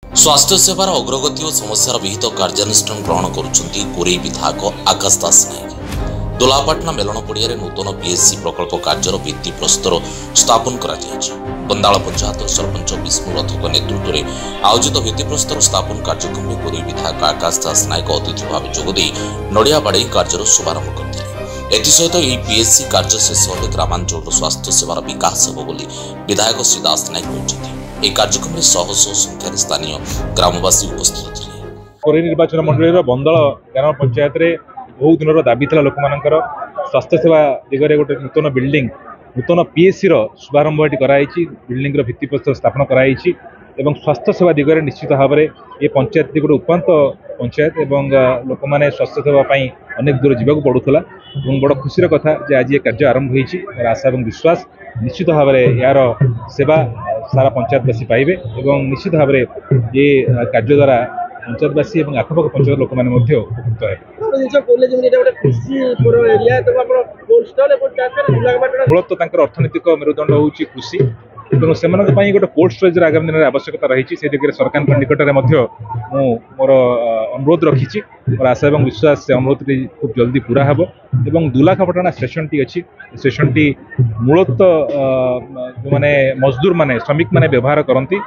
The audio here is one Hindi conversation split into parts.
स्वास्थ्य सेवार अग्रगति और समस्यार विहित कार्यानुष्ठान ग्रहण करुछंती कोरेई विधायक आकाश दास नायक। दोलापाटना मेलन पड़िया नूतन पीएससी प्रकल्प कार्यर भित्तिप्रस्तर स्थापन करा जायछि। बंदाल पंचायत सरपंच विष्णु रथक नेतृत्व में आयोजित भित्तिप्रस्तर स्थापन कार्यक्रम में कोरेई विधायक आकाश दास नायक अतिथि भाव जोगदे नड़िया बाड़े कार्यर शुभारंभ करथिले। एसहित यह पीएससी कार्य शेष होले ग्रामांचल स्वास्थ्य सेवार विकास होब बोली विधायक श्री दास नायक कहते। এই কার্যক্রমে শহ শহ সংখ্যার স্থানীয় গ্রামবাসী উপস্থিত ଥିଲେ। कोरेई निर्वाचन मंडल बंदल ग्राम पंचायत रे बहुत दिन दाबी था लोक मानकर स्वास्थ्य सेवा दिगरे गोटे नूतन बिल्डिंग नूतन पीएससी शुभारंभ कराई बिल्डिंग भित्तिप्रस्तर स्थापन कराई एवं स्वास्थ्य सेवा दिगरे निश्चित भाव में ये पंचायत गोटे उपात पंचायत एवं लोक मैंने स्वास्थ्य सेवा अनेक दूर जावाक पड़ूला। बड़ खुशी कथा आज ये कार्य आरंभ होती आशा और विश्वास निश्चित भाव में यार सेवा सारा पंचायतवासी पाइबे एवं निश्चित भाव में ये कार्य द्वारा पंचायतवासी और आखपाख पंचायत लोक मैंने उपकृत है। मूलत अर्थनैतिक मेरुदंड हूँ कृषि तेणु से गोटे कोल्ड स्टोरेज आगामी दिन में आवश्यकता रही से दिगरे सरकार निकट में मोर अनुरोध रखी और आशा और विश्वास से अनुरोध खूब जल्दी पूरा हे और दुलाखापाटना स्टेशन टी अच्छी स्टेशन टी मूलत जो मैंने मजदूर माने श्रमिक माने व्यवहार करती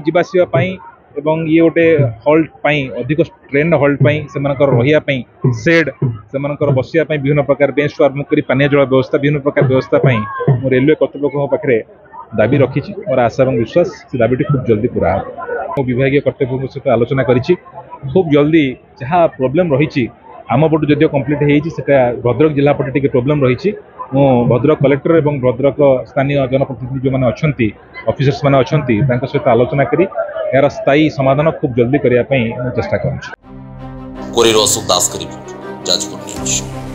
जावासवाई एवं ये गोटे हल्ट अधिक ट्रेन हल्ट रही सेड से बसिया विभिन्न प्रकार बेंच टू आरम्भ कर पानी जल व्यवस्था विभिन्न प्रकार व्यवस्था रेलवे कर्तृपक्ष पाखे दाबी रखी और आशा और विश्वास से दाबी खूब जल्दी पूरा हो। विभाग कर्तृपक्ष सहित आलोचना करी खूब जल्दी जहाँ प्रोब्लेम रही आम पटू जदिव कम्प्लीट होता भद्रक जिला पटे टी प्रोब्लेम रही भद्रक कलेक्टर एवं भद्रक स्थानीय जनप्रतिनिधि जो मैंने अच्छा ऑफिसर्स मैंने अच्छा सहित आलोचना करी यार स्थायी समाधान खूब जल्दी करने चेष्टा करूँ। कोरेईर अशोक दास का रिपोर्ट, जाजपुर न्यूज।